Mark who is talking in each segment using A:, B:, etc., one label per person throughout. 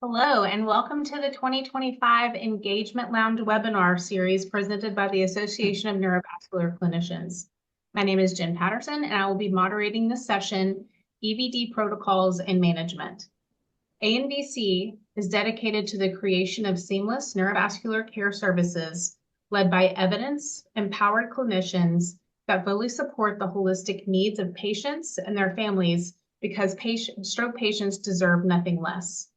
A: Hello, and welcome to the 2025 Engagement Lounge webinar series presented by the Association of Neurovascular Clinicians. My name is Jen Patterson, and I will be moderating this session, EVD Protocols and Management. ANVC is dedicated to the creation of seamless neurovascular care services led by evidence-empowered clinicians that fully support the holistic needs of patients and their families because stroke patients deserve nothing less.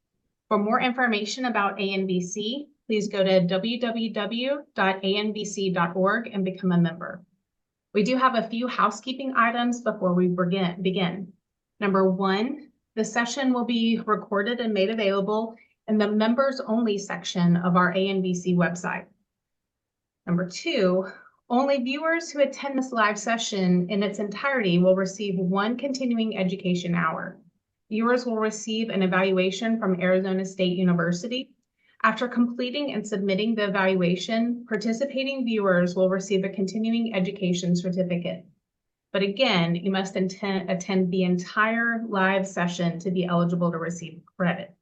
A: For more information about ANVC, please go to www.anvc.org and become a member. We do have a few housekeeping items before we begin. Number one, the session will be recorded and made available in the members only section of our ANVC website. Number two, only viewers who attend this live session in its entirety will receive one continuing education hour. Viewers will receive an evaluation from Arizona State University. After completing and submitting the evaluation, participating viewers will receive a continuing education certificate. But again, you must attend the entire live session to be eligible to receive credit.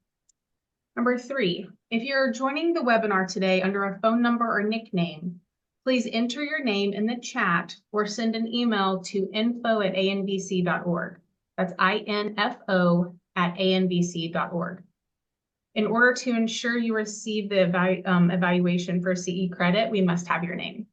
A: Number three, if you're joining the webinar today under a phone number or nickname, please enter your name in the chat or send an email to info@anvc.org. That's info@anvc.org. In order to ensure you receive the evaluation for CE credit, we must have your name.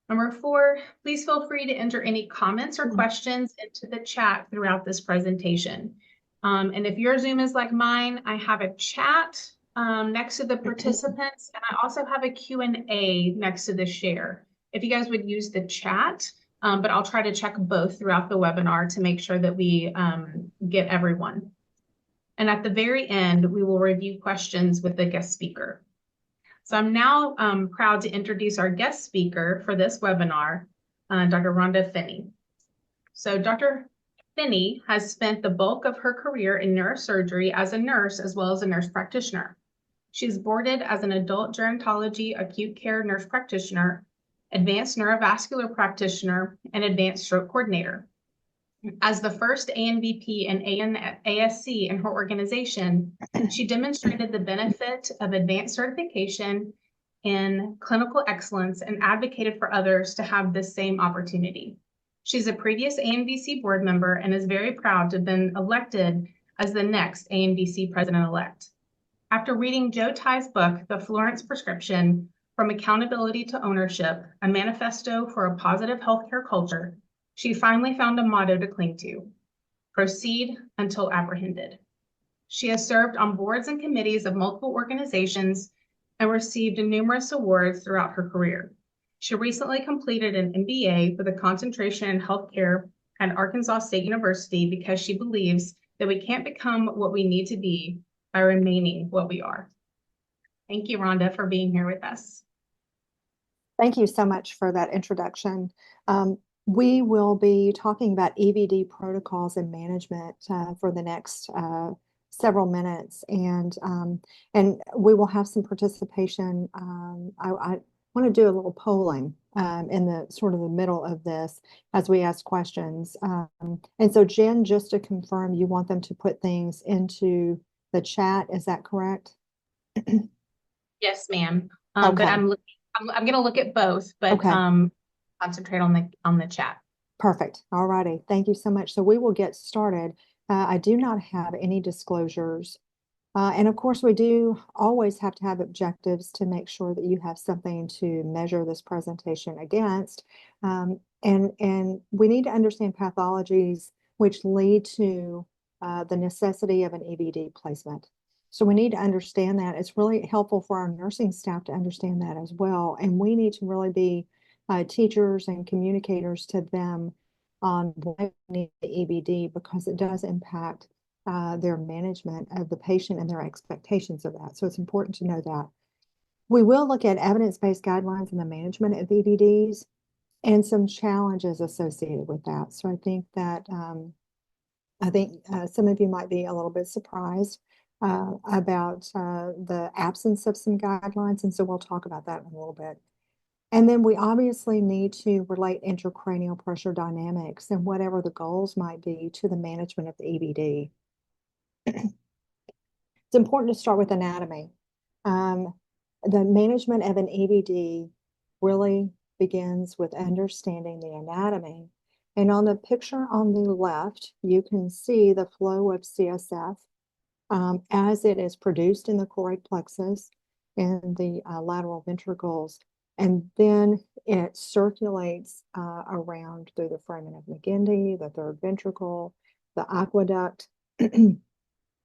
A: Number four, please feel free to enter any comments or questions into the chat throughout this presentation. And if your Zoom is like mine, I have a chat next to the participants, and I also have a Q&A next to the share. If you guys would use the chat, but I'll try to check both throughout the webinar to make sure that we get everyone. And at the very end, we will review questions with the guest speaker. So I'm now proud to introduce our guest speaker for this webinar, Dr. Rhonda Finnie. So Dr. Finnie has spent the bulk of her career in neurosurgery as a nurse as well as a nurse practitioner. She's boarded as an adult gerontology acute care nurse practitioner, advanced neurovascular practitioner, and advanced stroke coordinator. As the first ANVP and ASC in her organization, she demonstrated the benefit of advanced certification in clinical excellence and advocated for others to have this same opportunity. She's a previous ANVC board member and is very proud to have been elected as the next ANVC president-elect. After reading Joe Ty's book, The Florence Prescription, From Accountability to Ownership, a manifesto for a positive healthcare culture, she finally found a motto to cling to: proceed until apprehended. She has served on boards and committees of multiple organizations and received numerous awards throughout her career. She recently completed an MBA with a concentration in healthcare at Arkansas State University because she believes that we can't become what we need to be by remaining what we are. Thank you, Rhonda, for being here with us.
B: Thank you so much for that introduction. We will be talking about EVD protocols and management for the next several minutes, and we will have some participation. I want to do a little polling in the sort of the middle of this as we ask questions. And so, Jen, just to confirm, you want them to put things into the chat, is that correct?
A: Yes, ma'am.
B: Okay.
A: But I'm going to look at both, but
B: okay.
A: Concentrate on the chat.
B: Perfect. All righty. Thank you so much. So we will get started. I do not have any disclosures. And of course, we do always have to have objectives to make sure that you have something to measure this presentation against. And we need to understand pathologies which lead to the necessity of an EVD placement. So we need to understand that. It's really helpful for our nursing staff to understand that as well. And we need to really be teachers and communicators to them on why we need the EVD, because it does impact their management of the patient and their expectations of that. So it's important to know that. We will look at evidence-based guidelines in the management of EVDs and some challenges associated with that. So I think that some of you might be a little bit surprised about the absence of some guidelines, and so we'll talk about that in a little bit. And then we obviously need to relate intracranial pressure dynamics and whatever the goals might be to the management of the EVD. it's important to start with anatomy. The management of an EVD really begins with understanding the anatomy. And on the picture on the left, you can see the flow of CSF as it is produced in the choroid plexus and the lateral ventricles. And then it circulates around through the foramen of McGinty, the third ventricle, the aqueduct,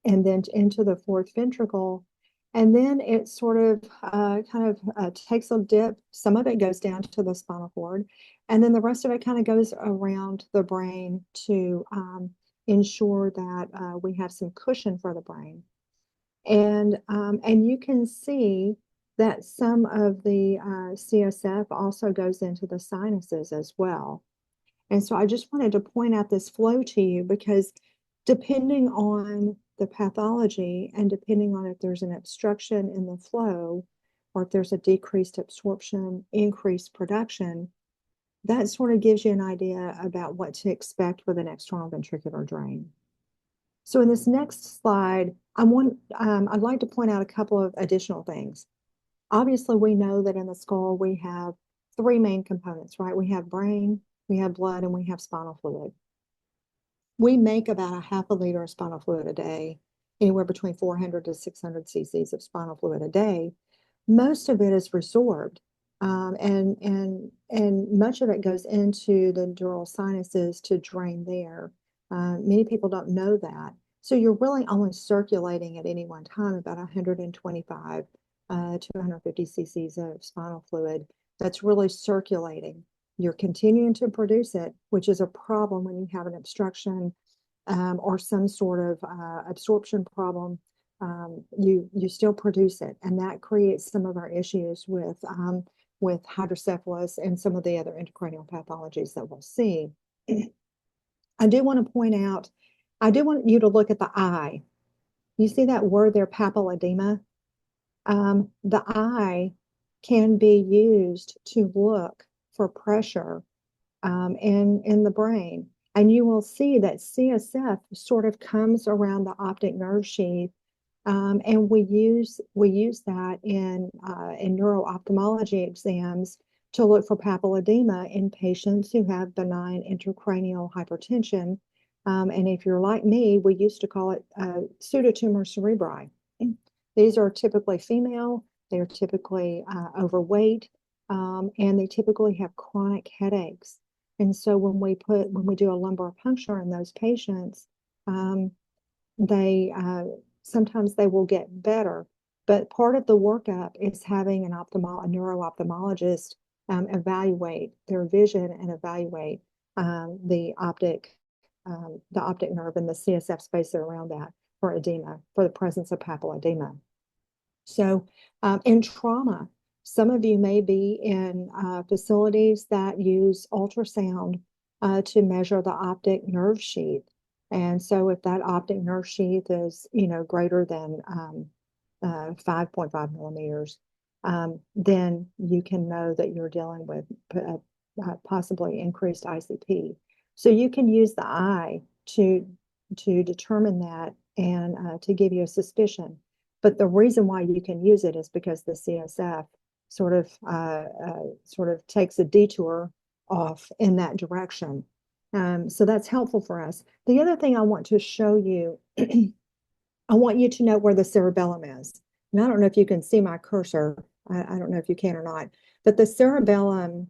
B: and then into the fourth ventricle. And then it sort of takes a dip. Some of it goes down to the spinal cord, and then the rest of it kind of goes around the brain to ensure that we have some cushion for the brain. And you can see that some of the CSF also goes into the sinuses as well. And so I just wanted to point out this flow to you because depending on the pathology and depending on if there's an obstruction in the flow or if there's a decreased absorption, increased production, that sort of gives you an idea about what to expect with an external ventricular drain. So in this next slide, I'd like to point out a couple of additional things. Obviously, we know that in the skull, we have three main components, right? We have brain, we have blood, and we have spinal fluid. We make about a half a liter of spinal fluid a day, anywhere between 400 to 600 cc's of spinal fluid a day. Most of it is resorbed, and much of it goes into the dural sinuses to drain there. Many people don't know that. So you're really only circulating at any one time about 125 to 150 cc's of spinal fluid that's really circulating. You're continuing to produce it, which is a problem when you have an obstruction or some sort of absorption problem. You still produce it, and that creates some of our issues with hydrocephalus and some of the other intracranial pathologies that we'll see. I do want to point out, I do want you to look at the eye. You see that word there, papilledema? The eye can be used to look for pressure in the brain. And you will see that CSF sort of comes around the optic nerve sheath. And we use that in neuro-ophthalmology exams to look for papilledema in patients who have benign intracranial hypertension. And if you're like me, we used to call it pseudotumor cerebri. These are typically female, they are typically overweight, and they typically have chronic headaches. And so when we do a lumbar puncture in those patients, sometimes they will get better. But part of the workup is having a neuro-ophthalmologist evaluate their vision and evaluate the optic nerve and the CSF space around that for edema, for the presence of papilledema. So in trauma, some of you may be in facilities that use ultrasound to measure the optic nerve sheath. And so if that optic nerve sheath is, greater than 5.5 millimeters, then you can know that you're dealing with possibly increased ICP. So you can use the eye to determine that and to give you a suspicion. But the reason why you can use it is because the CSF sort of takes a detour off in that direction. So that's helpful for us. The other thing I want to show you, I want you to know where the cerebellum is. And I don't know if you can see my cursor. I don't know if you can or not, but the cerebellum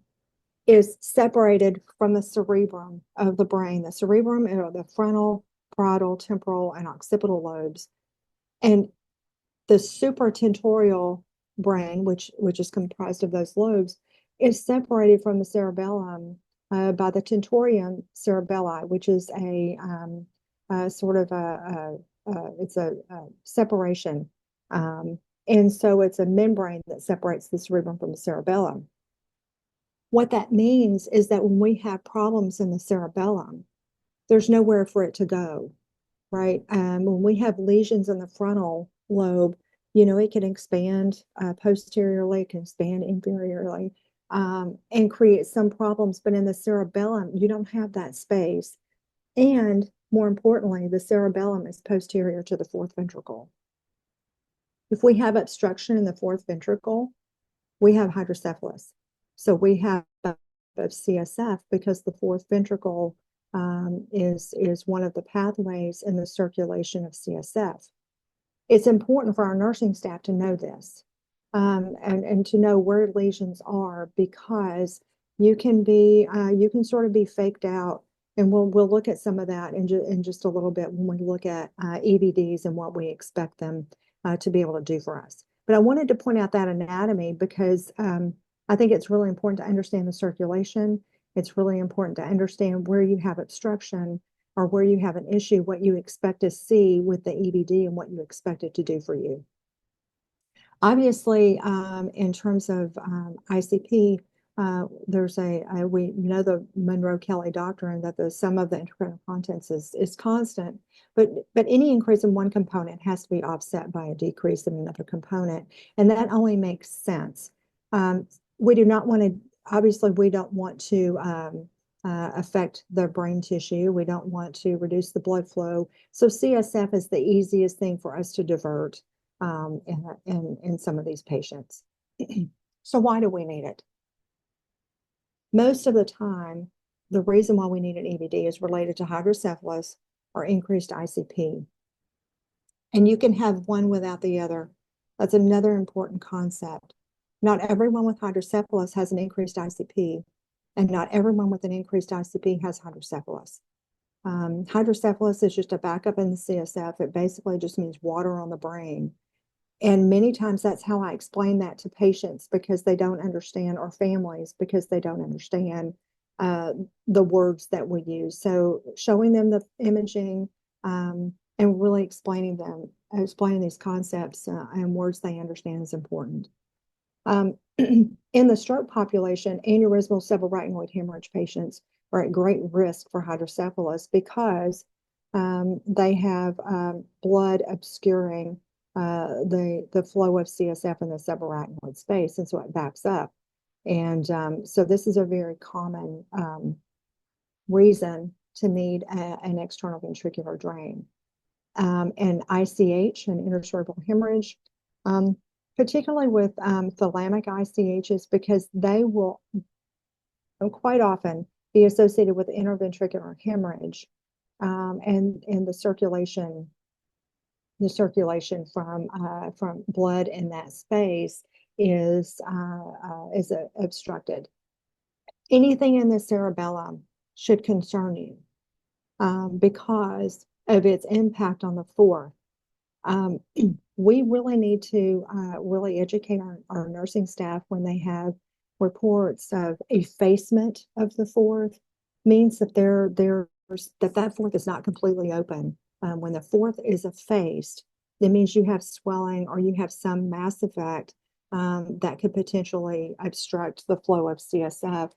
B: is separated from the cerebrum of the brain. The cerebrum are the frontal, parietal, temporal, and occipital lobes. And the supratentorial brain, which is comprised of those lobes, is separated from the cerebellum by the tentorium cerebelli, which is it's a separation. And so it's a membrane that separates the cerebrum from the cerebellum. What that means is that when we have problems in the cerebellum, there's nowhere for it to go, right? When we have lesions in the frontal lobe, it can expand posteriorly, it can expand inferiorly, and create some problems. But in the cerebellum, you don't have that space. And more importantly, the cerebellum is posterior to the fourth ventricle. If we have obstruction in the fourth ventricle, we have hydrocephalus. So we have of CSF because the fourth ventricle is one of the pathways in the circulation of CSF. It's important for our nursing staff to know this and to know where lesions are, because you can sort of be faked out, and we'll look at some of that in just a little bit when we look at EVDs and what we expect them to be able to do for us. But I wanted to point out that anatomy because I think it's really important to understand the circulation. It's really important to understand where you have obstruction or where you have an issue, what you expect to see with the EVD and what you expect it to do for you. Obviously, in terms of ICP, we know the Monroe-Kelly doctrine that the sum of the intracranial contents is constant, but any increase in one component has to be offset by a decrease in another component, and that only makes sense. We do not want to, obviously, we don't want to affect the brain tissue. We don't want to reduce the blood flow. So CSF is the easiest thing for us to divert in some of these patients. So why do we need it? Most of the time, the reason why we need an EVD is related to hydrocephalus or increased ICP. And you can have one without the other. That's another important concept. Not everyone with hydrocephalus has an increased ICP, and not everyone with an increased ICP has hydrocephalus. Hydrocephalus is just a backup in the CSF. It basically just means water on the brain. And many times that's how I explain that to patients because they don't understand, or families because they don't understand the words that we use. So showing them the imaging and really explaining these concepts and words they understand is important. In the stroke population, aneurysmal subarachnoid hemorrhage patients are at great risk for hydrocephalus because they have blood obscuring the flow of CSF in the subarachnoid space, and so it backs up. And so this is a very common reason to need an external ventricular drain. And ICH, an intercerebral hemorrhage, particularly with thalamic ICHs, because they will quite often be associated with interventricular hemorrhage and the circulation from blood in that space is obstructed. Anything in the cerebellum should concern you because of its impact on the fourth. We really need to really educate our nursing staff when they have reports of effacement of the fourth. Means that that fourth is not completely open. When the fourth is effaced, it means you have swelling or you have some mass effect that could potentially obstruct the flow of CSF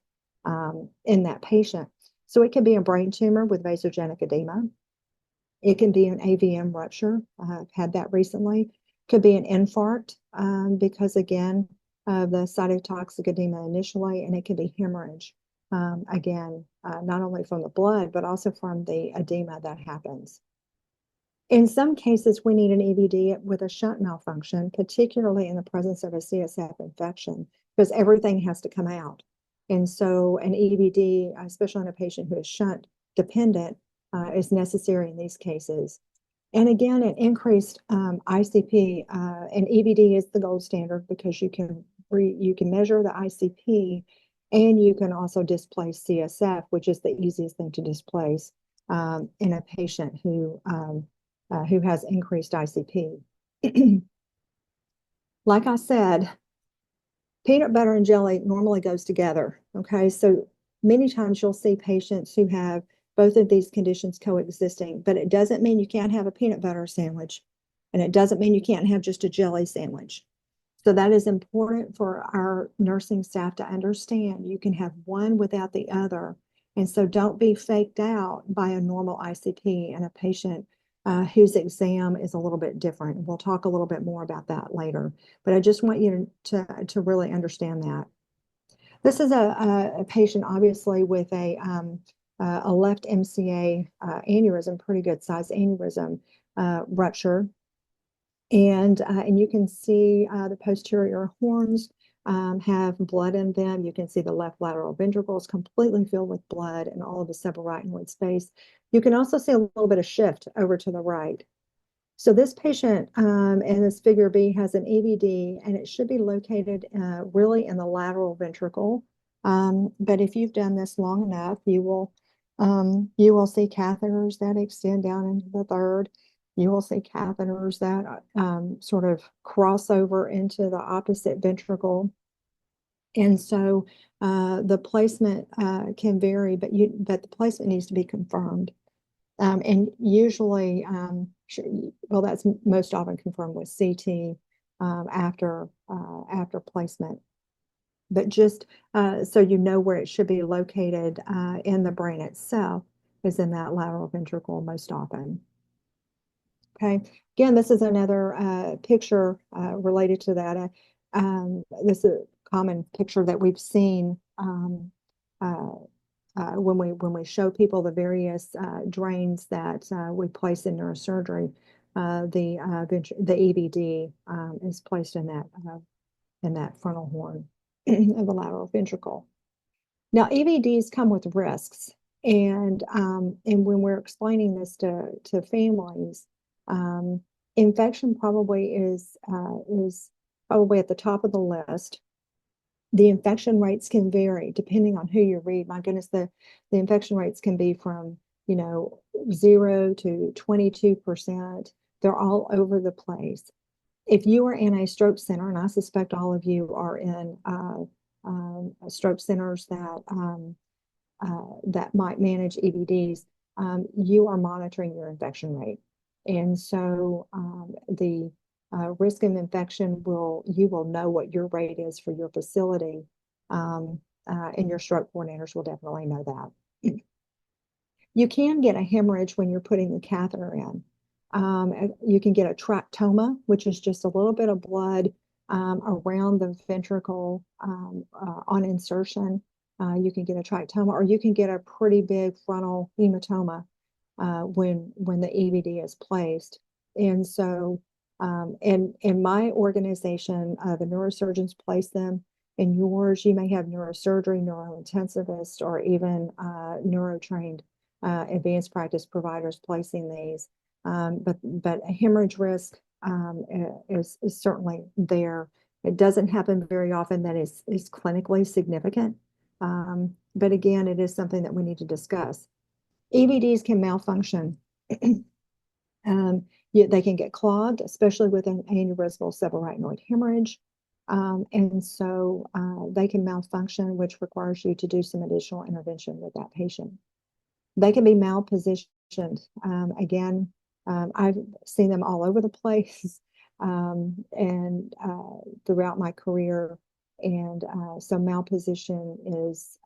B: in that patient. So it could be a brain tumor with vasogenic edema. It can be an AVM rupture. I've had that recently. Could be an infarct because, again, the cytotoxic edema initially, and it can be hemorrhage. Again, not only from the blood, but also from the edema that happens. In some cases, we need an EVD with a shunt malfunction, particularly in the presence of a CSF infection, because everything has to come out. And so an EVD, especially in a patient who is shunt dependent, is necessary in these cases. And again, an increased ICP, an EVD is the gold standard because you can measure the ICP and you can also displace CSF, which is the easiest thing to displace in a patient who has increased ICP. Like I said, peanut butter and jelly normally goes together, okay? So many times you'll see patients who have both of these conditions coexisting, but it doesn't mean you can't have a peanut butter sandwich, and it doesn't mean you can't have just a jelly sandwich. So that is important for our nursing staff to understand. You can have one without the other. And so don't be faked out by a normal ICP and a patient whose exam is a little bit different. We'll talk a little bit more about that later, but I just want you to really understand that. This is a patient, obviously, with a left MCA aneurysm, pretty good size aneurysm rupture. And you can see the posterior horns have blood in them. You can see the left lateral ventricle is completely filled with blood and all of the subarachnoid space. You can also see a little bit of shift over to the right. So this patient in this figure B has an EVD, and it should be located really in the lateral ventricle. But if you've done this long enough, you will see catheters that extend down into the third. You will see catheters that sort of cross over into the opposite ventricle. And so the placement can vary, but the placement needs to be confirmed. And usually, well, that's most often confirmed with CT after placement. But just so you know where it should be located in the brain itself is in that lateral ventricle most often. Okay. Again, this is another picture related to that. This is a common picture that we've seen when we show people the various drains that we place in neurosurgery. The EVD is placed in that frontal horn of the lateral ventricle. Now, EVDs come with risks, and when we're explaining this to families, infection probably is probably at the top of the list. The infection rates can vary depending on who you read. My goodness, the infection rates can be from 0 to 22%. They're all over the place. If you are in a stroke center, and I suspect all of you are in stroke centers that might manage EVDs, you are monitoring your infection rate. And so the risk of infection you will know what your rate is for your facility, and your stroke coordinators will definitely know that. You can get a hemorrhage when you're putting the catheter in. You can get a tractoma, which is just a little bit of blood around the ventricle on insertion. You can get a tractoma, or you can get a pretty big frontal hematoma when the EVD is placed. And so in my organization, the neurosurgeons place them. In yours, you may have neurosurgery, neurointensivist, or even neurotrained advanced practice providers placing these. But a hemorrhage risk is certainly there. It doesn't happen very often that is clinically significant. But again, it is something that we need to discuss. EVDs can malfunction. They can get clogged, especially with an aneurysmal subarachnoid hemorrhage. And so they can malfunction, which requires you to do some additional intervention with that patient. They can be malpositioned. Again, I've seen them all over the place and throughout my career. And so malposition is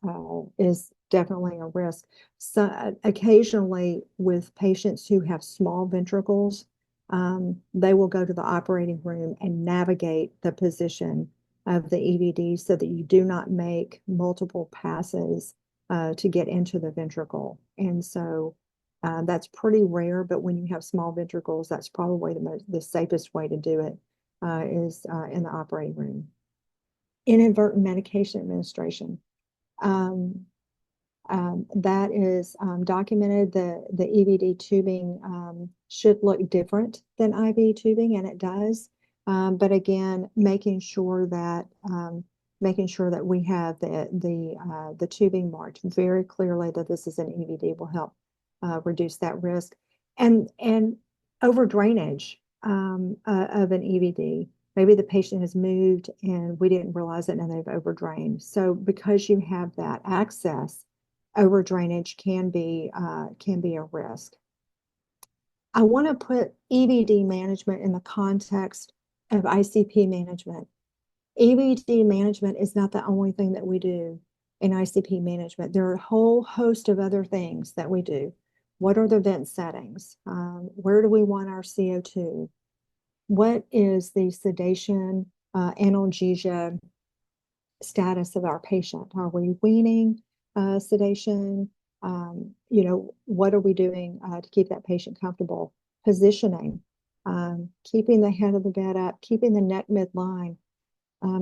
B: definitely a risk. So occasionally with patients who have small ventricles, they will go to the operating room and navigate the position of the EVD so that you do not make multiple passes to get into the ventricle. And so that's pretty rare, but when you have small ventricles, that's probably the safest way to do it is in the operating room. Inadvertent medication administration. That is documented. The EVD tubing should look different than IV tubing, and it does. But again, making sure that we have the tubing marked very clearly that this is an EVD will help reduce that risk. And over drainage of an EVD. Maybe the patient has moved and we didn't realize it and they've overdrained. So because you have that access, over drainage can be a risk. I want to put EVD management in the context of ICP management. EVD management is not the only thing that we do in ICP management. There are a whole host of other things that we do. What are the vent settings? Where do we want our CO2? What is the sedation, analgesia status of our patient? Are we weaning sedation? What are we doing to keep that patient comfortable? Positioning. keeping the head of the bed up, keeping the neck midline.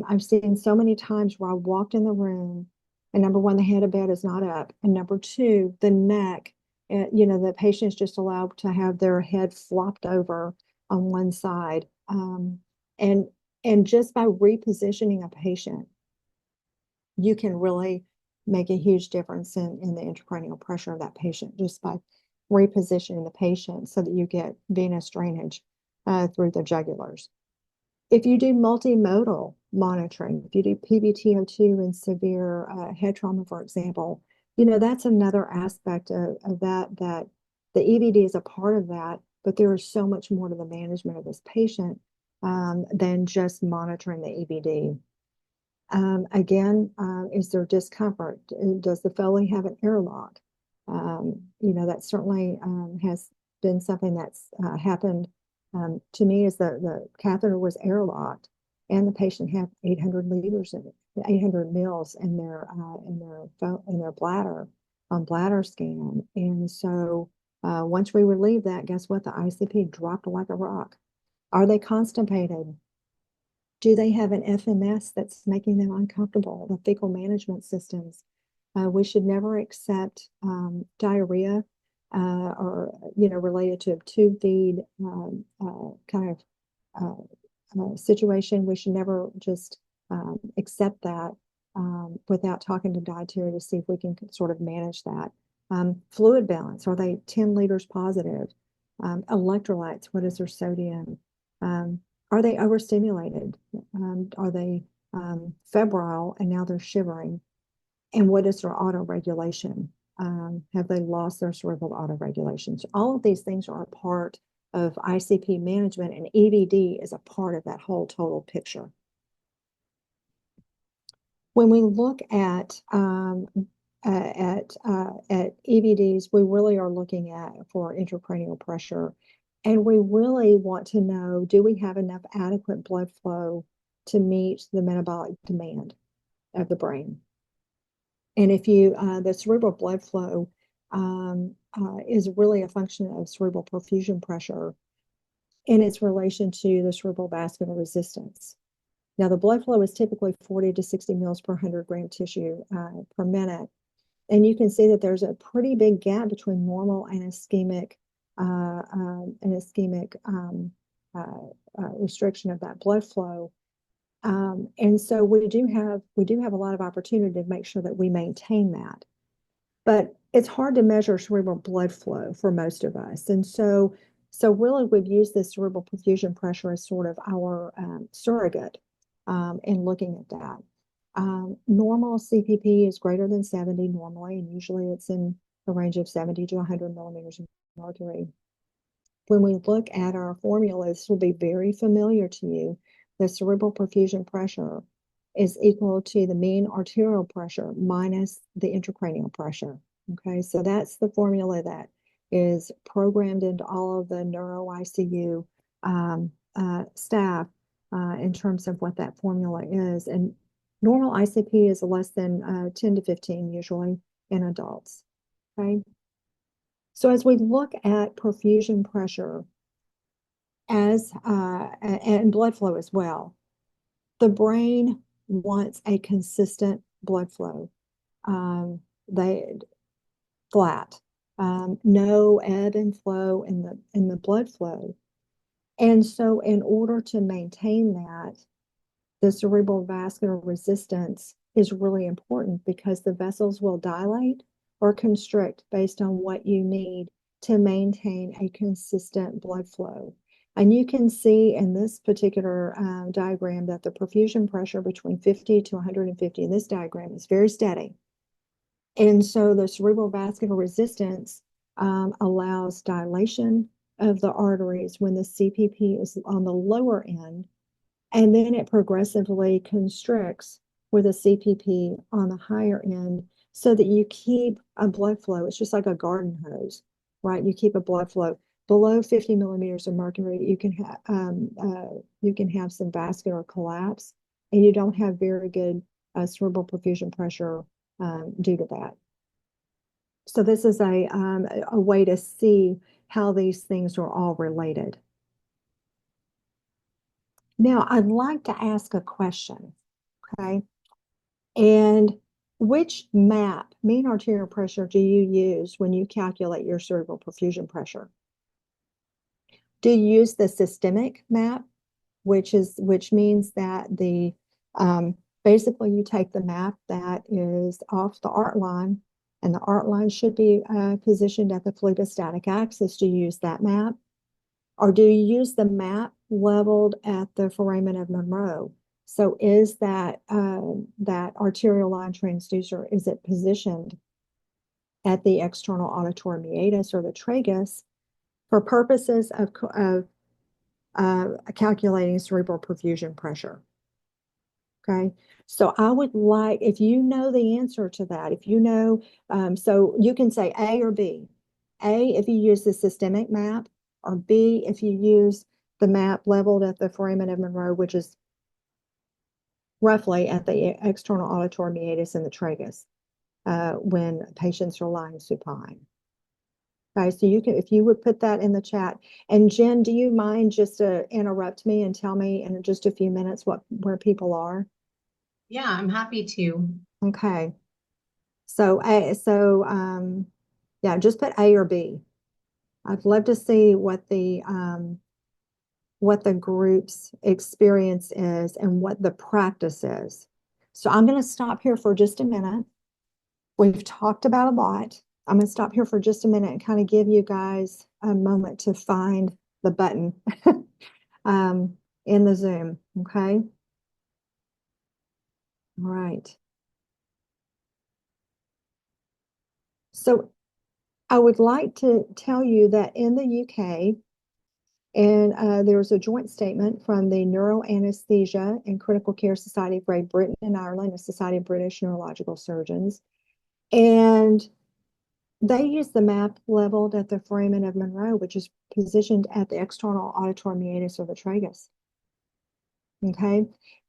B: I've seen so many times where I walked in the room and number one, the head of bed is not up. And number two, the neck, the patient is just allowed to have their head flopped over on one side. And just by repositioning a patient, you can really make a huge difference in the intracranial pressure of that patient just by repositioning the patient so that you get venous drainage through the jugulars. If you do multimodal monitoring, if you do PbTO2 in severe head trauma, for example, that's another aspect of that the EVD is a part of that, but there is so much more to the management of this patient than just monitoring the EVD. Again, is there discomfort? Does the Foley have an airlock? That certainly has been something that's happened to me is the catheter was airlocked and the patient had 800 liters in it, 800 mils in their bladder on bladder scan. And so once we relieved that, guess what? The ICP dropped like a rock. Are they constipated? Do they have an FMS that's making them uncomfortable? The fecal management systems. We should never accept diarrhea related to a tube feed kind of situation. We should never just accept that without talking to dietary to see if we can sort of manage that. Fluid balance, are they 10 liters positive? Electrolytes, what is their sodium? Are they overstimulated? Are they febrile and now they're shivering? And what is their autoregulation? Have they lost their cerebral autoregulation? So all of these things are a part of ICP management, and EVD is a part of that whole total picture. When we look at EVDs, we really are looking at for intracranial pressure, and we really want to know, do we have enough adequate blood flow to meet the metabolic demand of the brain? And if the cerebral blood flow is really a function of cerebral perfusion pressure in its relation to the cerebral vascular resistance. Now, the blood flow is typically 40 to 60 mils per 100 gram tissue per minute. And you can see that there's a pretty big gap between normal and ischemic restriction of that blood flow. And so we do have a lot of opportunity to make sure that we maintain that. But it's hard to measure cerebral blood flow for most of us. And so really we've used this cerebral perfusion pressure as sort of our surrogate in looking at that. Normal CPP is greater than 70 normally, and usually it's in the range of 70 to 100 millimeters of mercury. When we look at our formula, this will be very familiar to you. The cerebral perfusion pressure is equal to the mean arterial pressure minus the intracranial pressure. Okay, so that's the formula that is programmed into all of the neuro ICU staff in terms of what that formula is. And normal ICP is less than 10 to 15 usually in adults. Okay, so as we look at perfusion pressure and blood flow as well, the brain wants a consistent blood flow. Flat, no ebb and flow in the blood flow. And so in order to maintain that, the cerebral vascular resistance is really important because the vessels will dilate or constrict based on what you need to maintain a consistent blood flow. And you can see in this particular diagram that the perfusion pressure between 50 to 150 in this diagram is very steady. And so the cerebral vascular resistance allows dilation of the arteries when the CPP is on the lower end, and then it progressively constricts with a CPP on the higher end so that you keep a blood flow. It's just like a garden hose, right? You keep a blood flow. Below 50 millimeters of mercury, you can have some vascular collapse, and you don't have very good cerebral perfusion pressure due to that. So this is a way to see how these things are all related. Now, I'd like to ask a question, okay? And which MAP, mean arterial pressure, do you use when you calculate your cerebral perfusion pressure? Do you use the systemic MAP, which means that the basically you take the MAP that is off the arc line, and the arc line should be positioned at the phlebistatic axis. Do you use that MAP? Or do you use the MAP leveled at the foramen of Monroe? So is that that arterial line transducer, is it positioned at the external auditory meatus or the tragus for purposes of calculating cerebral perfusion pressure? Okay, so I would like, if you know the answer to that, if you know, so you can say A or B. A, if you use the systemic MAP, or B, if you use the MAP leveled at the foramen of Monroe, which is roughly at the external auditory meatus and the tragus when patients are lying supine. Okay, so you can, if you would put that in the chat. And Jen, do you mind just to interrupt me and tell me in just a few minutes where people are?
A: Yeah, I'm happy to.
B: Okay. So yeah, just put A or B. I'd love to see what the group's experience is and what the practice is. So I'm going to stop here for just a minute. We've talked about a lot. I'm going to stop here for just a minute and kind of give you guys a moment to find the button in the Zoom. Okay. All right. So I would like to tell you that in the UK, and there was a joint statement from the Neuroanesthesia and Critical Care Society of Great Britain and Ireland, a Society of British Neurological Surgeons. And they use the MAP leveled at the foramen of Monroe, which is positioned at the external auditory meatus or the tragus. Okay.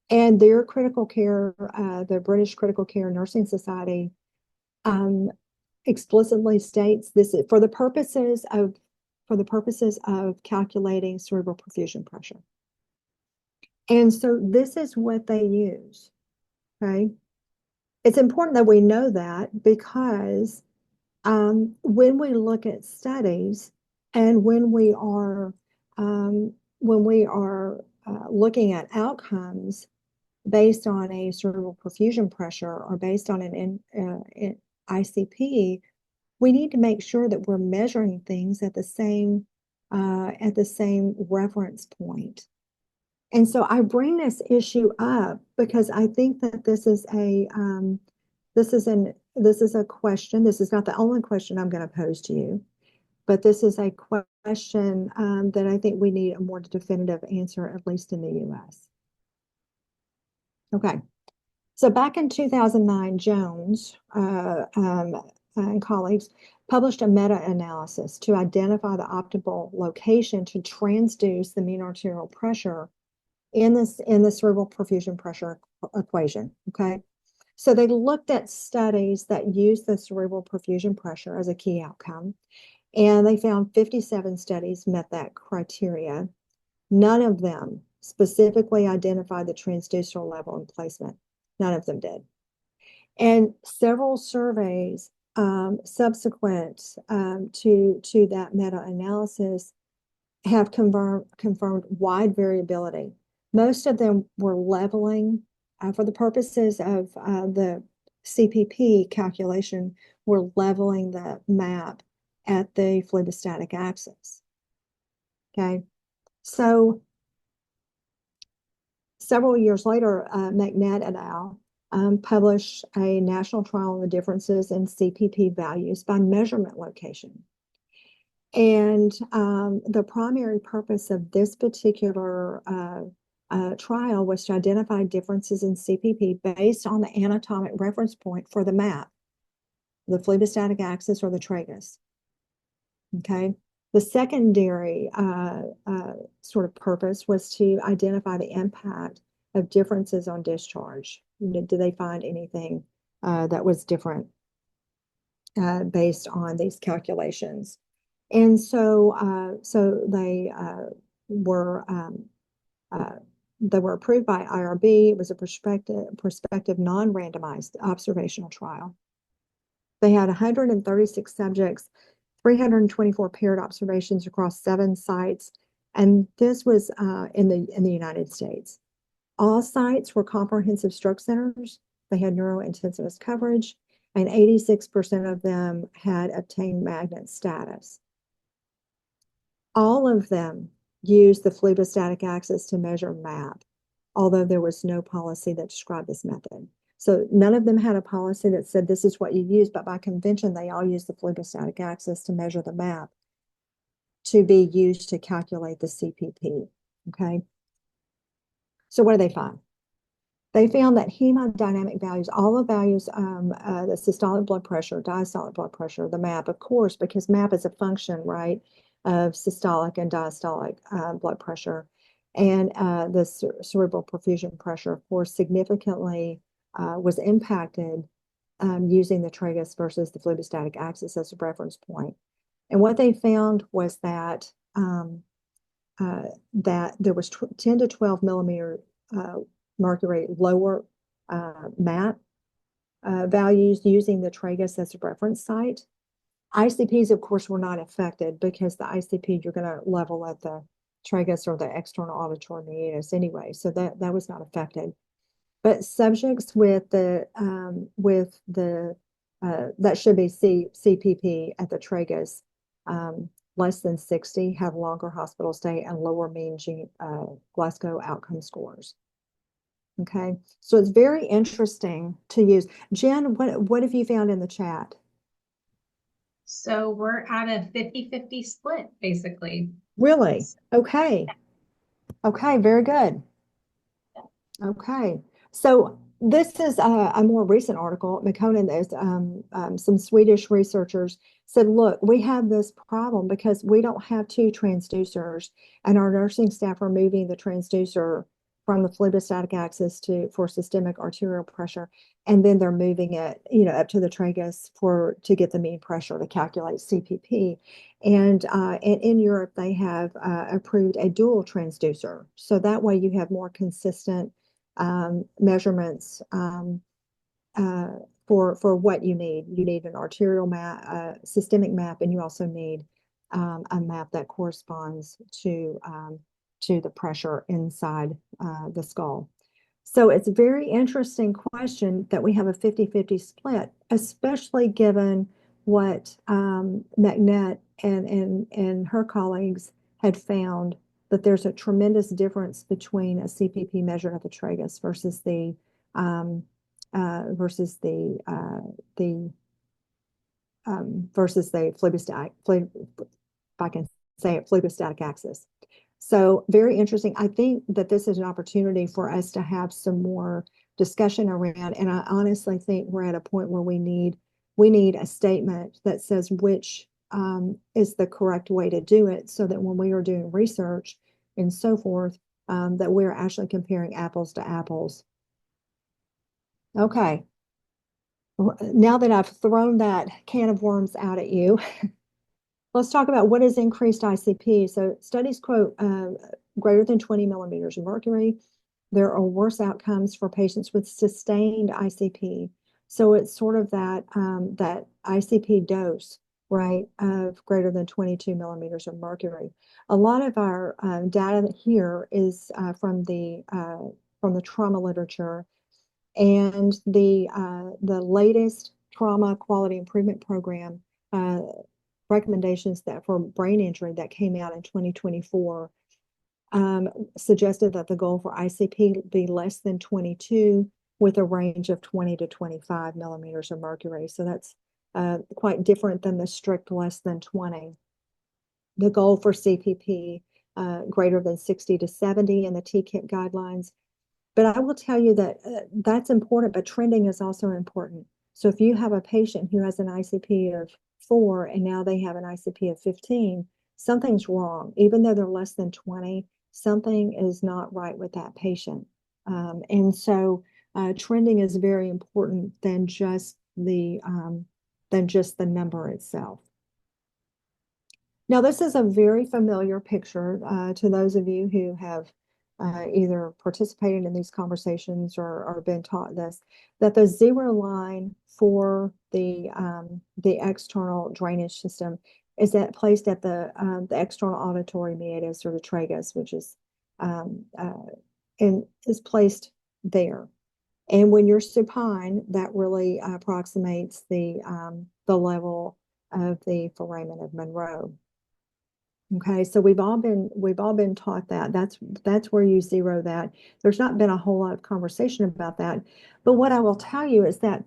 B: And their critical care, the British Critical Care Nursing Society, explicitly states this is for the purposes of calculating cerebral perfusion pressure. And so this is what they use. Okay. It's important that we know that because when we look at studies and when we are looking at outcomes based on a cerebral perfusion pressure or based on an ICP, we need to make sure that we're measuring things at the same reference point. And so I bring this issue up because I think that this is a question. This is not the only question I'm going to pose to you, but this is a question that I think we need a more definitive answer, at least in the U.S. Okay. So back in 2009, Jones and colleagues published a meta-analysis to identify the optimal location to transduce the mean arterial pressure in the cerebral perfusion pressure equation. Okay. So they looked at studies that used the cerebral perfusion pressure as a key outcome, and they found 57 studies met that criteria. None of them specifically identified the transducer level and placement. None of them did. And several surveys subsequent to that meta-analysis have confirmed wide variability. Most of them were leveling for the purposes of the CPP calculation, were leveling the MAP at the phlebistatic axis. Okay, so several years later, McNett et al. Published a national trial on the differences in CPP values by measurement location. And the primary purpose of this particular trial was to identify differences in CPP based on the anatomic reference point for the MAP, the phlebistatic axis or the tragus. Okay. The secondary sort of purpose was to identify the impact of differences on discharge. Did they find anything that was different based on these calculations? And so they were they were approved by IRB. It was a prospective non-randomized observational trial. They had 136 subjects, 324 paired observations across 7 sites, and this was in the United States. All sites were comprehensive stroke centers. They had neurointensivist coverage, and 86% of them had obtained magnet status. All of them used the phlebostatic axis to measure MAP, although there was no policy that described this method. So none of them had a policy that said this is what you use, but by convention, they all used the phlebostatic axis to measure the MAP to be used to calculate the CPP, okay? So what do they find? They found that hemodynamic values, all the values, the systolic blood pressure, diastolic blood pressure, the MAP, of course, because MAP is a function, right, of systolic and diastolic blood pressure. And the cerebral perfusion pressure, of course, significantly was impacted using the tragus versus the phlebostatic axis as a reference point. And what they found was that that there was 10 to 12 millimeter mercury lower MAP values using the tragus as a reference site. ICPs, of course, were not affected because the ICP, you're going to level at the tragus or the external auditory meatus anyway, so that was not affected. But subjects with the that should be CPP at the tragus less than 60 have longer hospital stay and lower mean Glasgow outcome scores. Okay, so it's very interesting to use. Jen, what have you found in the chat?
A: So we're at a 50-50 split, basically.
B: Really? Okay. Okay, very good. Okay, so this is a more recent article. McConan, there's some Swedish researchers said, look, we have this problem because we don't have 2 transducers, and our nursing staff are moving the transducer from the phlebostatic axis for systemic arterial pressure, and then they're moving it, up to the tragus to get the mean pressure to calculate CPP. And in Europe, they have approved a dual transducer, so that way you have more consistent measurements for what you need. You need an arterial map, systemic map, and you also need a map that corresponds to the pressure inside the skull. So it's a very interesting question that we have a 50-50 split, especially given what McNett and her colleagues had found, that there's a tremendous difference between a CPP measured at the tragus versus the phlebostatic, if I can say it, phlebostatic axis. So very interesting. I think that this is an opportunity for us to have some more discussion around, and I honestly think we're at a point where we need a statement that says which is the correct way to do it, so that when we are doing research and so forth, that we're actually comparing apples to apples. Okay. Now that I've thrown that can of worms out at you, let's talk about what is increased ICP. So studies quote greater than 20 millimeters of mercury. There are worse outcomes for patients with sustained ICP. So it's sort of that ICP dose, right, of greater than 22 millimeters of mercury. A lot of our data here is from the trauma literature, and the latest trauma quality improvement program recommendations that for brain injury that came out in 2024 suggested that the goal for ICP be less than 22 with a range of 20 to 25 millimeters of mercury. So that's quite different than the strict less than 20. The goal for CPP greater than 60 to 70 in the TKIP guidelines. But I will tell you that that's important, but trending is also important. So if you have a patient who has an ICP of 4 and now they have an ICP of 15, something's wrong. Even though they're less than 20, something is not right with that patient. And so trending is very important than just the number itself. Now, this is a very familiar picture to those of you who have either participated in these conversations or been taught this, that the zero line for the external drainage system is that placed at the external auditory meatus or the tragus, which is and is placed there. And when you're supine, that really approximates the level of the foramen of Monroe. Okay, so we've all been taught that. That's where you zero that. There's not been a whole lot of conversation about that. But what I will tell you is that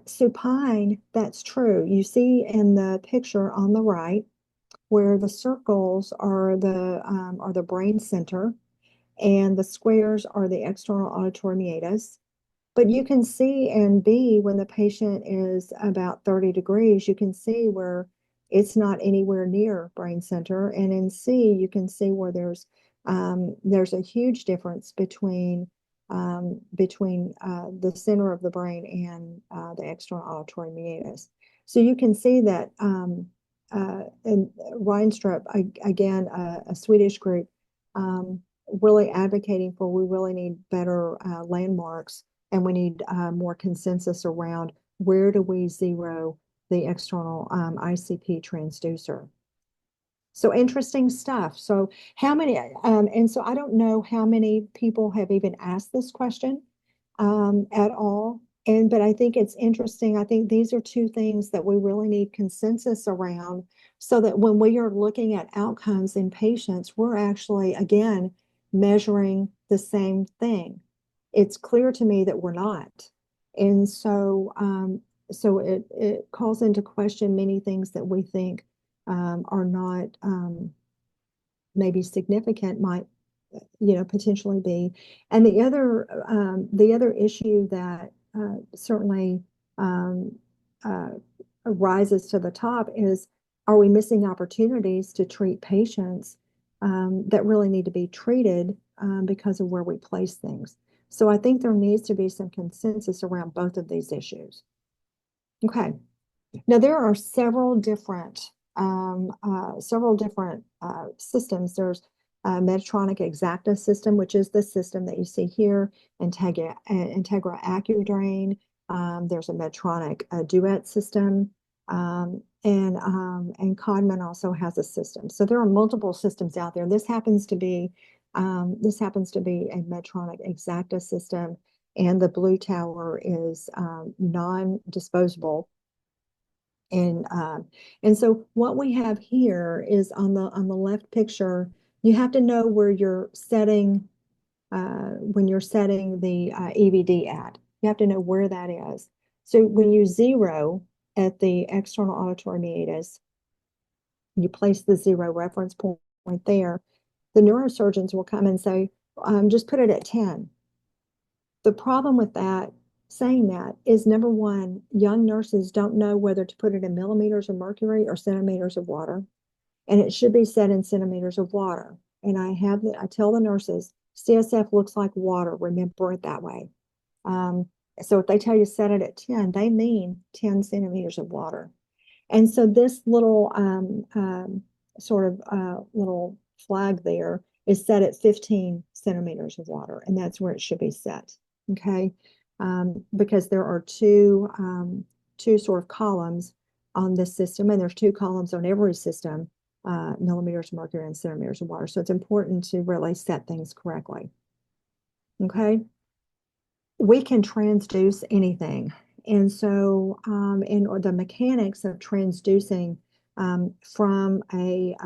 B: supine, that's true. You see in the picture on the right where the circles are the brain center and the squares are the external auditory meatus. But you can see in B, when the patient is about 30 degrees, you can see where it's not anywhere near brain center. And in C, you can see where there's a huge difference between the center of the brain and the external auditory meatus. So you can see that in Rheinstrup, again, a Swedish group, really advocating for we really need better landmarks. And we need more consensus around where do we zero the external ICP transducer. So interesting stuff. So how many, and so I don't know how many people have even asked this question at all. But I think it's interesting. I think these are two things that we really need consensus around so that when we are looking at outcomes in patients, we're actually, again, measuring the same thing. It's clear to me that we're not. And so it calls into question many things that we think are not maybe significant, might potentially be. And the other issue that certainly rises to the top is, are we missing opportunities to treat patients that really need to be treated because of where we place things? So I think there needs to be some consensus around both of these issues. Okay. Now there are several different systems. There's a Medtronic Exacta system, which is the system that you see here, Integra AccuDrain. There's a Medtronic Duet system, and Codman also has a system. So there are multiple systems out there. This happens to be a Medtronic Exacta system, and the blue tower is non-disposable. And so what we have here is on the left picture, you have to know where you're setting when you're setting the EVD at. You have to know where that is. So when you zero at the external auditory meatus, you place the zero reference point there. The neurosurgeons will come and say, just put it at 10. The problem with that, saying that, is number one, young nurses don't know whether to put it in millimeters of mercury or centimeters of water. And it should be set in centimeters of water. And I tell the nurses, CSF looks like water, remember it that way. So if they tell you set it at 10, they mean 10 centimeters of water. And so this little little flag there is set at 15 centimeters of water, and that's where it should be set. Okay, because there are two sort of columns on this system, and there's two columns on every system, millimeters of mercury and centimeters of water. So it's important to really set things correctly. Okay, we can transduce anything. And so, or the mechanics of transducing from a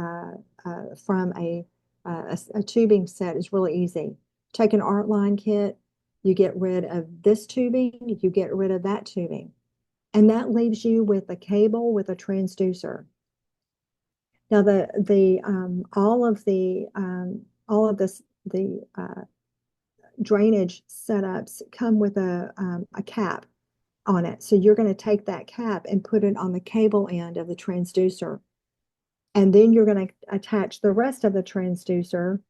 B: tubing set is really easy. Take an art line kit, you get rid of this tubing, you get rid of that tubing, and that leaves you with a cable with a transducer. Now, all of the drainage setups come with a cap on it. So you're going to take that cap and put it on the cable end of the transducer. And then you're going to attach the rest of the transducer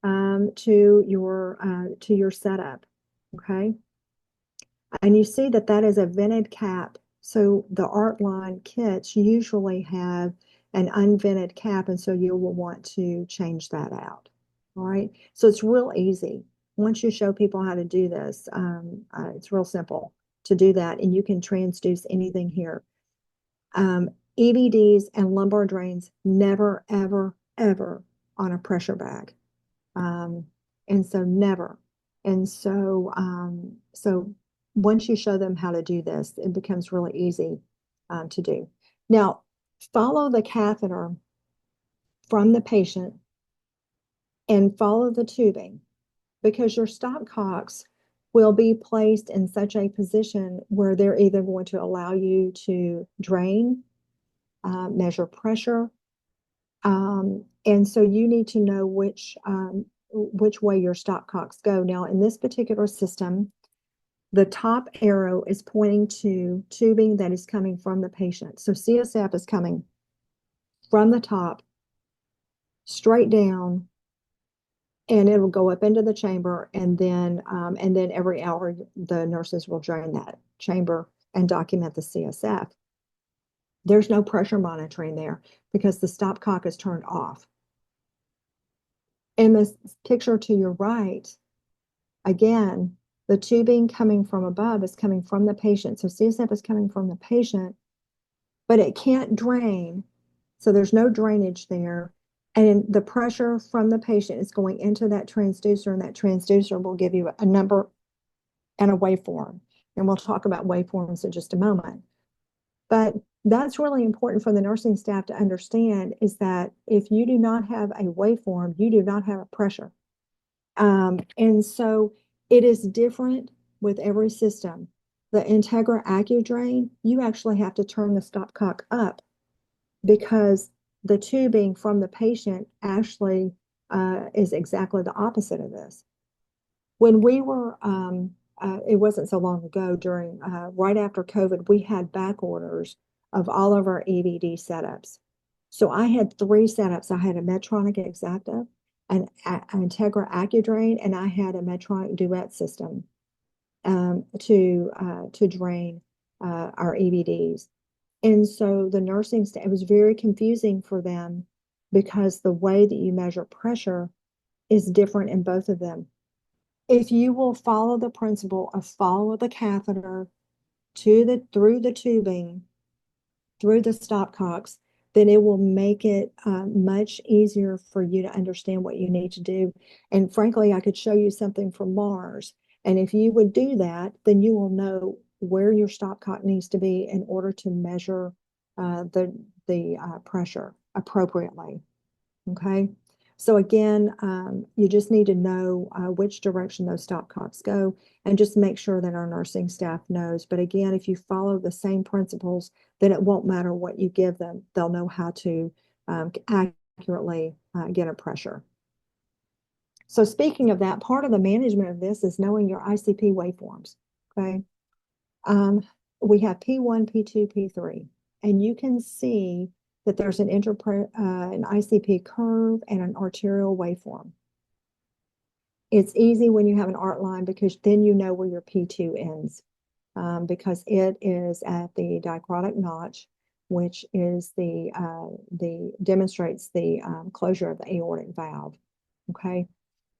B: to your setup. Okay. And you see that is a vented cap. So the art line kits usually have an unvented cap, and so you will want to change that out. All right. So it's real easy. Once you show people how to do this, it's real simple to do that. And you can transduce anything here. EVDs and lumbar drains never, ever, ever on a pressure bag. And so never. And so, so once you show them how to do this, it becomes really easy to do. Now, follow the catheter from the patient and follow the tubing, because your stopcocks will be placed in such a position where they're either going to allow you to drain, measure pressure, and so you need to know which way your stopcocks go. Now, in this particular system, the top arrow is pointing to tubing that is coming from the patient. So CSF is coming from the top straight down, and it will go up into the chamber, and then every hour the nurses will drain that chamber and document the CSF. There's no pressure monitoring there because the stopcock is turned off. In this picture to your right, again, the tubing coming from above is coming from the patient. So CSF is coming from the patient, but it can't drain. So there's no drainage there. And the pressure from the patient is going into that transducer, and that transducer will give you a number and a waveform. And we'll talk about waveforms in just a moment. But that's really important for the nursing staff to understand, is that if you do not have a waveform, you do not have a pressure. And so it is different with every system. The Integra AccuDrain, you actually have to turn the stopcock up because the tubing from the patient actually is exactly the opposite of this. When we were, it wasn't so long ago, during right after COVID, we had back orders of all of our EVD setups. So I had 3 setups. I had a Medtronic Exacta, an Integra AccuDrain, and I had a Medtronic Duet system to drain our EVDs. And so the nursing staff, it was very confusing for them because the way that you measure pressure is different in both of them. If you will follow the principle of follow the catheter through the tubing, through the stopcocks, then it will make it much easier for you to understand what you need to do. And frankly, I could show you something from Mars. And if you would do that, then you will know where your stopcock needs to be in order to measure the pressure appropriately. Okay. So again, you just need to know which direction those stopcocks go, and just make sure that our nursing staff knows. But again, if you follow the same principles, then it won't matter what you give them. They'll know how to accurately get a pressure. So speaking of that, part of the management of this is knowing your ICP waveforms. Okay. We have P1, P2, P3, and you can see that there's an ICP curve and an arterial waveform. It's easy when you have an art line because then you know where your P2 ends, because it is at the dicrotic notch, which is demonstrates the closure of the aortic valve. Okay.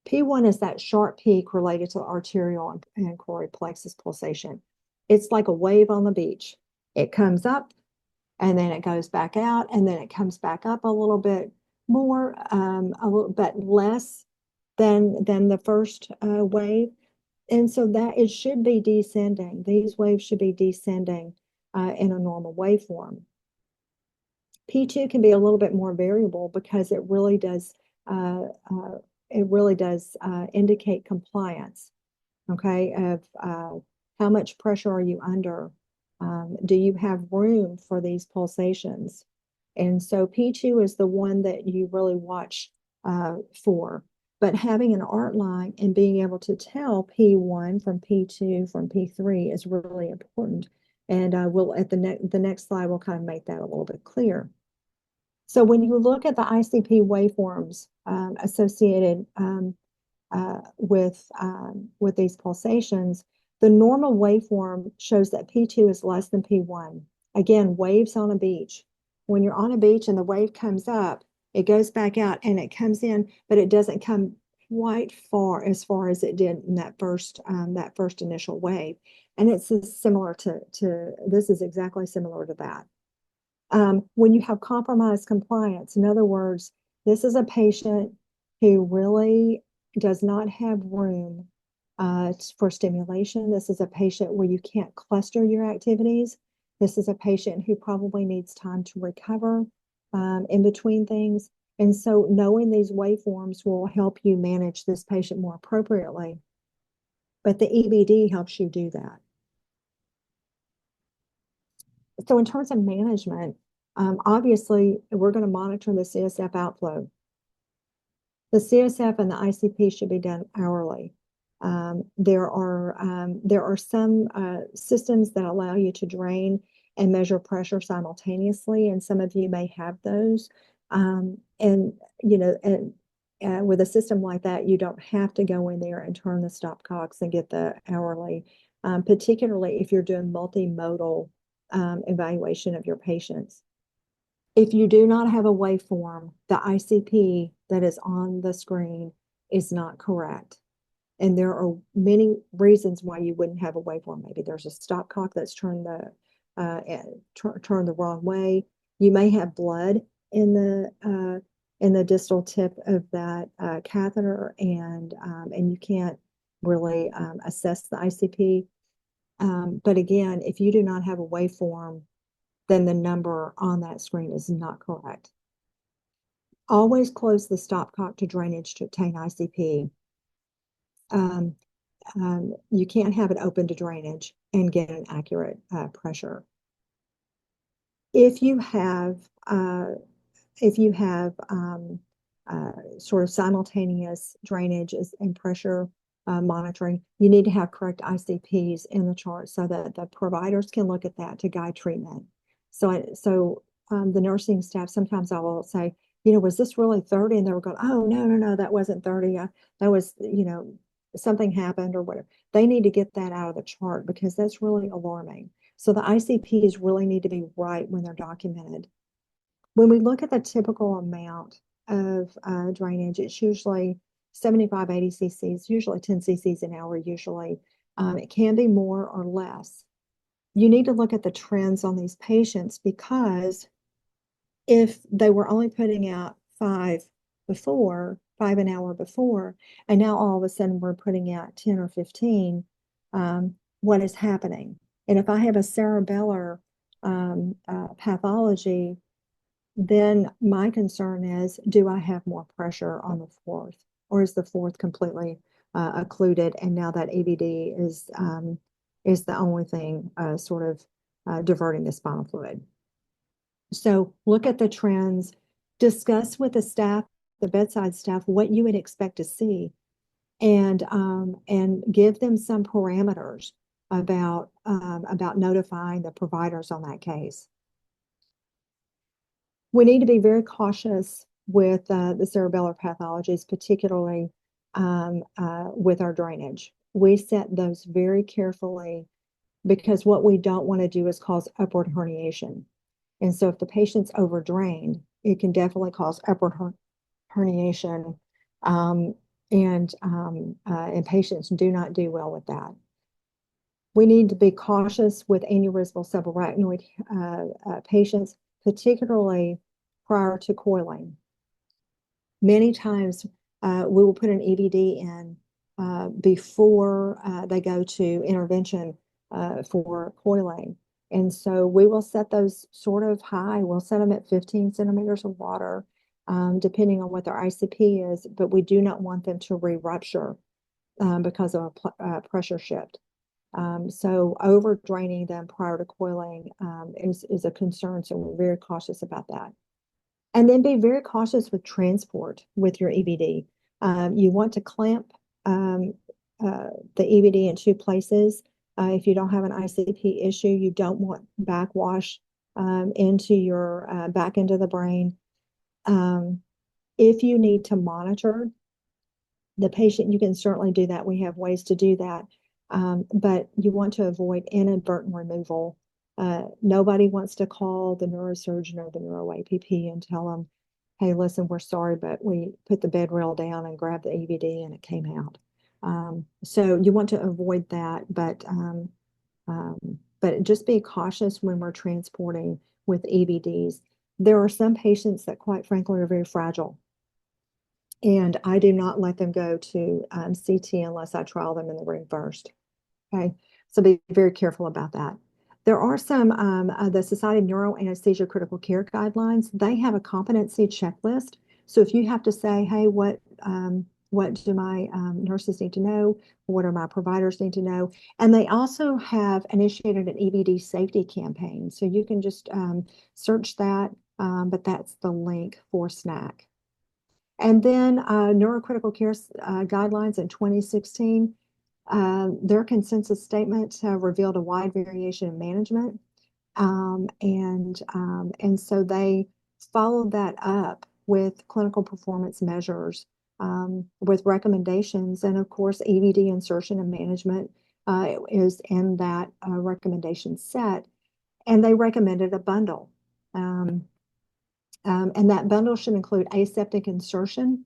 B: P1 is that sharp peak related to the arterial and choroid plexus pulsation. It's like a wave on the beach. It comes up, and then it goes back out, and then it comes back up a little bit more, a little bit less than the first wave. And so that it should be descending. These waves should be descending in a normal waveform. P2 can be a little bit more variable because it really does indicate compliance, okay, of how much pressure are you under? Do you have room for these pulsations? And so P2 is the one that you really watch for. But having an art line and being able to tell P1 from P2 from P3 is really important. And we'll at the next slide, we'll kind of make that a little bit clear. So when you look at the ICP waveforms associated with these pulsations, the normal waveform shows that P2 is less than P1. Again, waves on a beach. When you're on a beach and the wave comes up, it goes back out and it comes in, but it doesn't come quite far as it did in that first initial wave. And it's similar to this is exactly similar to that. When you have compromised compliance, in other words, this is a patient who really does not have room for stimulation. This is a patient where you can't cluster your activities. This is a patient who probably needs time to recover in between things. And so knowing these waveforms will help you manage this patient more appropriately. But the EVD helps you do that. So in terms of management, obviously, we're going to monitor the CSF outflow. The CSF and the ICP should be done hourly. There are some systems that allow you to drain and measure pressure simultaneously, and some of you may have those. With a system like that, you don't have to go in there and turn the stopcocks and get the hourly, particularly if you're doing multimodal evaluation of your patients. If you do not have a waveform, the ICP that is on the screen is not correct. And there are many reasons why you wouldn't have a waveform. Maybe there's a stopcock that's turned the wrong way. You may have blood in the distal tip of that catheter, and you can't really assess the ICP. But again, if you do not have a waveform, then the number on that screen is not correct. Always close the stopcock to drainage to obtain ICP. You can't have it open to drainage and get an accurate pressure. If you have sort of simultaneous drainage and pressure monitoring, you need to have correct ICPs in the chart so that the providers can look at that to guide treatment. So the nursing staff, sometimes I will say, was this really 30? And they were going, oh, no, that wasn't 30. That was, something happened or whatever. They need to get that out of the chart because that's really alarming. So the ICPs really need to be right when they're documented. When we look at the typical amount of drainage, it's usually 75, 80 cc's, usually 10 cc's an hour, usually. It can be more or less. You need to look at the trends on these patients because if they were only putting out 5 an hour before, and now all of a sudden we're putting out 10 or 15, what is happening? And if I have a cerebellar pathology, then my concern is, do I have more pressure on the fourth, or is the fourth completely occluded, and now that EVD is the only thing sort of diverting the spinal fluid? So look at the trends, discuss with the staff, the bedside staff, what you would expect to see, and give them some parameters about notifying the providers on that case. We need to be very cautious with the cerebellar pathologies, particularly with our drainage. We set those very carefully because what we don't want to do is cause upward herniation. And so if the patient's overdrained, it can definitely cause upward herniation, and patients do not do well with that. We need to be cautious with aneurysmal subarachnoid patients, particularly prior to coiling. Many times we will put an EVD in before they go to intervention for coiling. And so we will set those sort of high. We'll set them at 15 centimeters of water, depending on what their ICP is, but we do not want them to re-rupture because of a pressure shift. So over draining them prior to coiling is a concern, so we're very cautious about that. And then be very cautious with transport with your EVD. You want to clamp the EVD in 2 places. If you don't have an ICP issue, you don't want backwash into your back into the brain. If you need to monitor the patient, you can certainly do that. We have ways to do that. But you want to avoid inadvertent removal. Nobody wants to call the neurosurgeon or the neuro APP and tell them, hey, listen, we're sorry, but we put the bed rail down and grabbed the EVD and it came out. So you want to avoid that, but just be cautious when we're transporting with EVDs. There are some patients that, quite frankly, are very fragile. And I do not let them go to CT unless I trial them in the room first. Okay, so be very careful about that. There are some, the Society of Neuroanesthesia Critical Care Guidelines, they have a competency checklist. So if you have to say, hey, what do my nurses need to know? What do my providers need to know? And they also have initiated an EVD safety campaign. So you can just search that, but that's the link for SNAC. And then Neurocritical Care Guidelines in 2016, their consensus statement revealed a wide variation in management. And so they followed that up with clinical performance measures, with recommendations. And of course, EVD insertion and management is in that recommendation set. And they recommended a bundle. And that bundle should include aseptic insertion.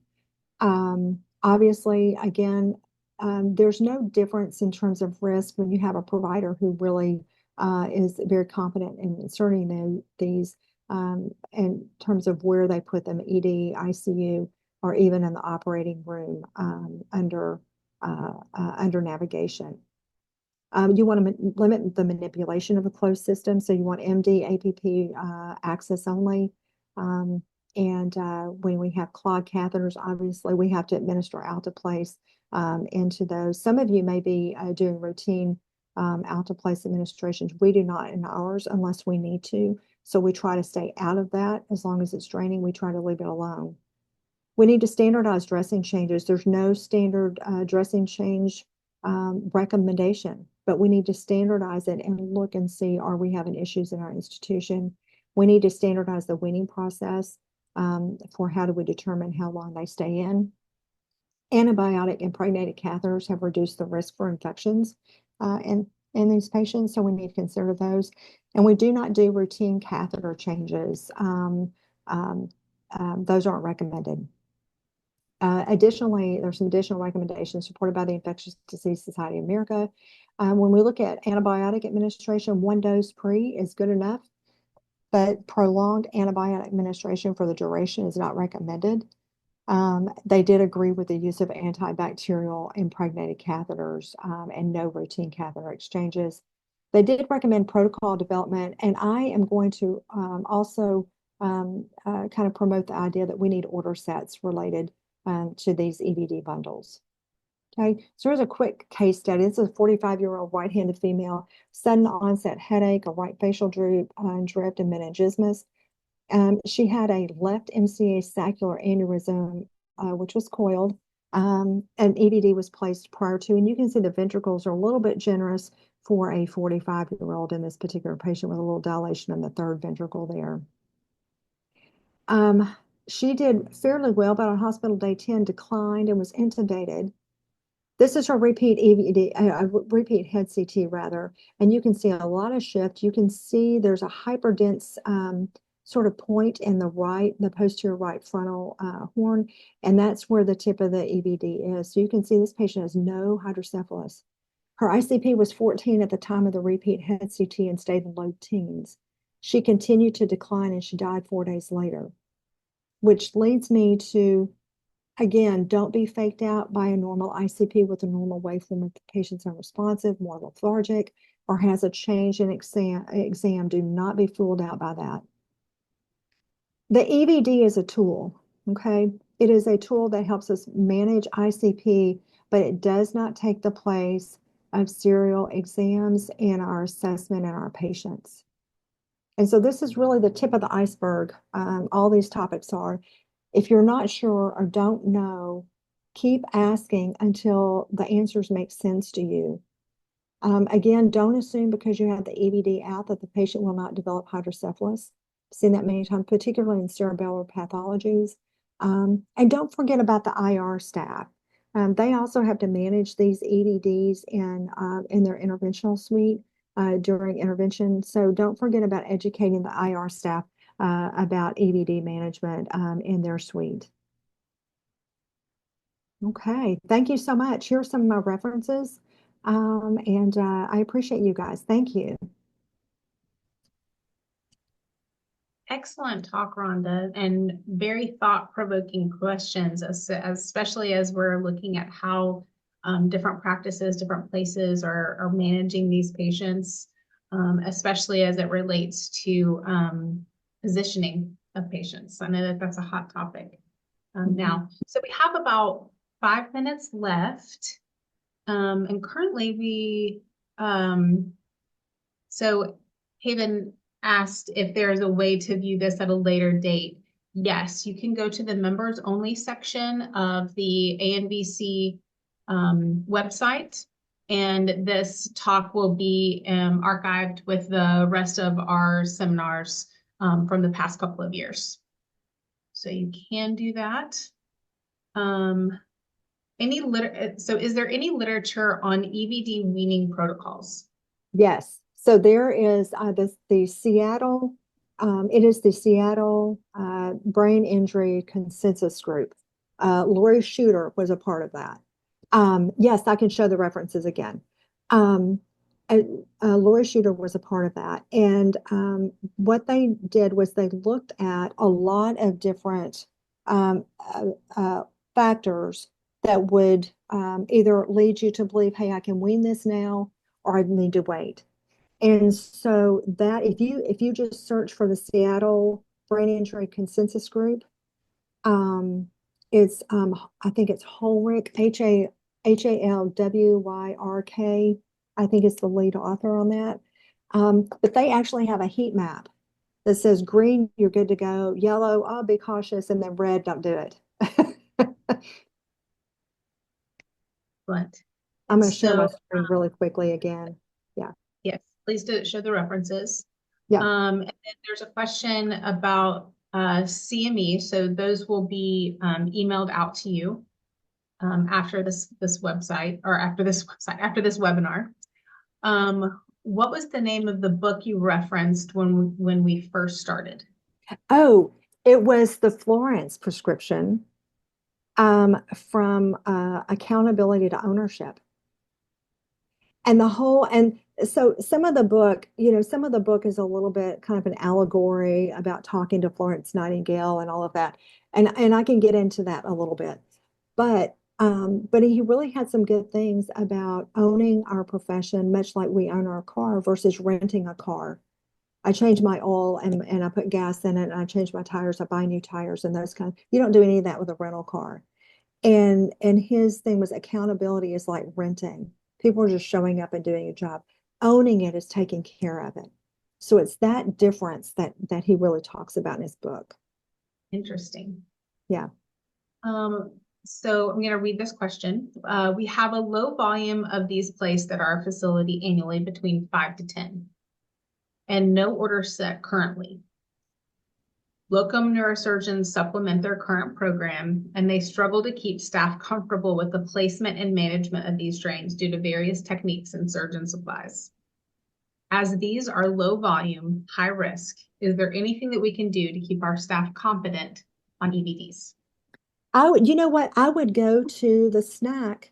B: Obviously, again, there's no difference in terms of risk when you have a provider who really is very competent in inserting these in terms of where they put them, ED, ICU, or even in the operating room under navigation. You want to limit the manipulation of a closed system, so you want MD, APP access only. And when we have clogged catheters, obviously we have to administer alteplase into those. Some of you may be doing routine alteplase administrations. We do not in ours unless we need to. So we try to stay out of that. As long as it's draining, we try to leave it alone. We need to standardize dressing changes. There's no standard dressing change recommendation, but we need to standardize it and look and see, are we having issues in our institution? We need to standardize the weaning process for how do we determine how long they stay in. Antibiotic impregnated catheters have reduced the risk for infections in these patients, so we need to consider those. And we do not do routine catheter changes. Those aren't recommended. Additionally, there's some additional recommendations supported by the Infectious Disease Society of America. When we look at antibiotic administration, 1 dose pre is good enough, but prolonged antibiotic administration for the duration is not recommended. They did agree with the use of antibacterial impregnated catheters and no routine catheter exchanges. They did recommend protocol development, and I am going to also kind of promote the idea that we need order sets related to these EVD bundles. Okay, so here's a quick case study. This is a 45-year-old right-handed female, sudden onset headache, a right facial droop, drift, and meningismus. She had a left MCA saccular aneurysm, which was coiled. An EVD was placed prior to, and you can see the ventricles are a little bit generous for a 45-year-old in this particular patient with a little dilation in the third ventricle there. She did fairly well, but on hospital day 10 declined and was intubated. This is her repeat EVD, repeat head CT rather, and you can see a lot of shift. You can see there's a hyperdense sort of point in the posterior right frontal horn, and that's where the tip of the EVD is. So you can see this patient has no hydrocephalus. Her ICP was 14 at the time of the repeat head CT and stayed in low teens. She continued to decline and she died 4 days later, which leads me to, again, don't be faked out by a normal ICP with a normal waveform if the patient's unresponsive, more lethargic, or has a change in exam. Do not be fooled out by that. The EVD is a tool, okay? It is a tool that helps us manage ICP, but it does not take the place of serial exams in our assessment in our patients. And so this is really the tip of the iceberg. All these topics are. If you're not sure or don't know, keep asking until the answers make sense to you. Again, don't assume because you have the EVD out that the patient will not develop hydrocephalus. I've seen that many times, particularly in cerebellar pathologies. And don't forget about the IR staff. They also have to manage these EVDs in their interventional suite during intervention. So don't forget about educating the IR staff about EVD management in their suite. Okay, thank you so much. Here are some of my references, and I appreciate you guys. Thank you.
A: Excellent talk, Rhonda, and very thought-provoking questions, especially as we're looking at how different practices, different places are managing these patients, especially as it relates to positioning of patients. I know that that's a hot topic now. So we have about 5 minutes left, and currently so Haven asked if there's a way to view this at a later date. Yes, you can go to the members only section of the ANVC website, and this talk will be archived with the rest of our seminars from the past couple of years. So you can do that. So is there any literature on EVD weaning protocols?
B: Yes. So there is the Seattle, it is the Seattle Brain Injury Consensus Group. Lori Shooter was a part of that. Yes, I can show the references again. Lori Shooter was a part of that. And what they did was they looked at a lot of different factors that would either lead you to believe, hey, I can wean this now, or I need to wait. And so that if you just search for the Seattle Brain Injury Consensus Group, it's I think it's Holwyrk, Halwyrk. I think it's the lead author on that. But they actually have a heat map that says green, you're good to go, yellow, oh, be cautious, and then red, don't do it.
A: But
B: I'm going to share my screen really quickly again. Yeah.
A: Yes, please do show the references.
B: Yeah.
A: And then there's a question about CME. So those will be emailed out to you after this website, or after this webinar. What was the name of the book you referenced when we first started?
B: Oh, it was the Florence prescription from accountability to ownership. And so some of the book, some of the book is a little bit kind of an allegory about talking to Florence Nightingale and all of that. And I can get into that a little bit. But he really had some good things about owning our profession, much like we own our car versus renting a car. I change my oil and I put gas in it, and I change my tires, I buy new tires and those you don't do any of that with a rental car. And his thing was accountability is like renting. People are just showing up and doing a job. Owning it is taking care of it. So it's that difference that he really talks about in his book.
A: Interesting.
B: Yeah.
A: So I'm going to read this question. We have a low volume of these placed at our facility annually, between 5 to 10, and no order set currently. Locum neurosurgeons supplement their current program, and they struggle to keep staff comfortable with the placement and management of these drains due to various techniques and surgeon supplies. As these are low volume, high risk, is there anything that we can do to keep our staff competent on EVDs?
B: You know what? I would go to the SNAC,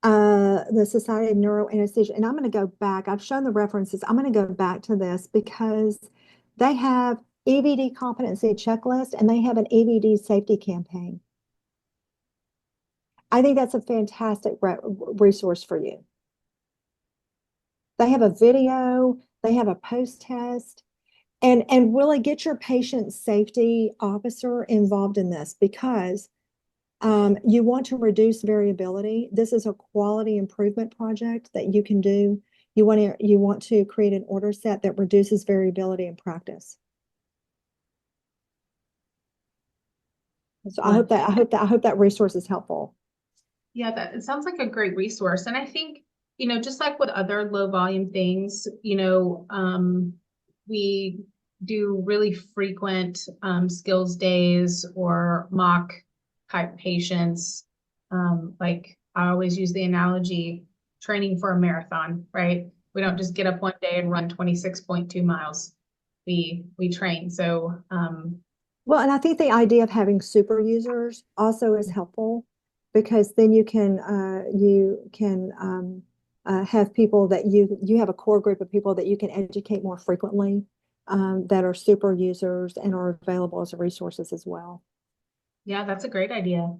B: the Society of Neuroanesthesia, and I'm going to go back. I've shown the references. I'm going to go back to this because they have EVD competency checklist and they have an EVD safety campaign. I think that's a fantastic resource for you. They have a video, they have a post-test, and really get your patient safety officer involved in this, because you want to reduce variability. This is a quality improvement project that you can do. You want to create an order set that reduces variability in practice. So I hope that resource is helpful.
A: Yeah, it sounds like a great resource. And I think, just like with other low volume things, we do really frequent skills days or mock type patients. Like I always use the analogy, training for a marathon, right? We don't just get up one day and run 26.2 miles. we train. So,
B: Well, and I think the idea of having super users also is helpful because then you can have people that you have a core group of people that you can educate more frequently that are super users and are available as resources as well.
A: yeah, that's a great idea.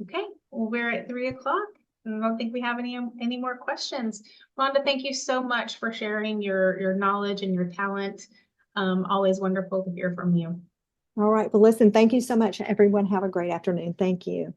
A: Okay, well, we're at 3 o'clock. I don't think we have any more questions. Rhonda, thank you so much for sharing your knowledge and your talent. Always wonderful to hear from you.
B: All right. Well, listen, thank you so much, everyone. Have a great afternoon. Thank you.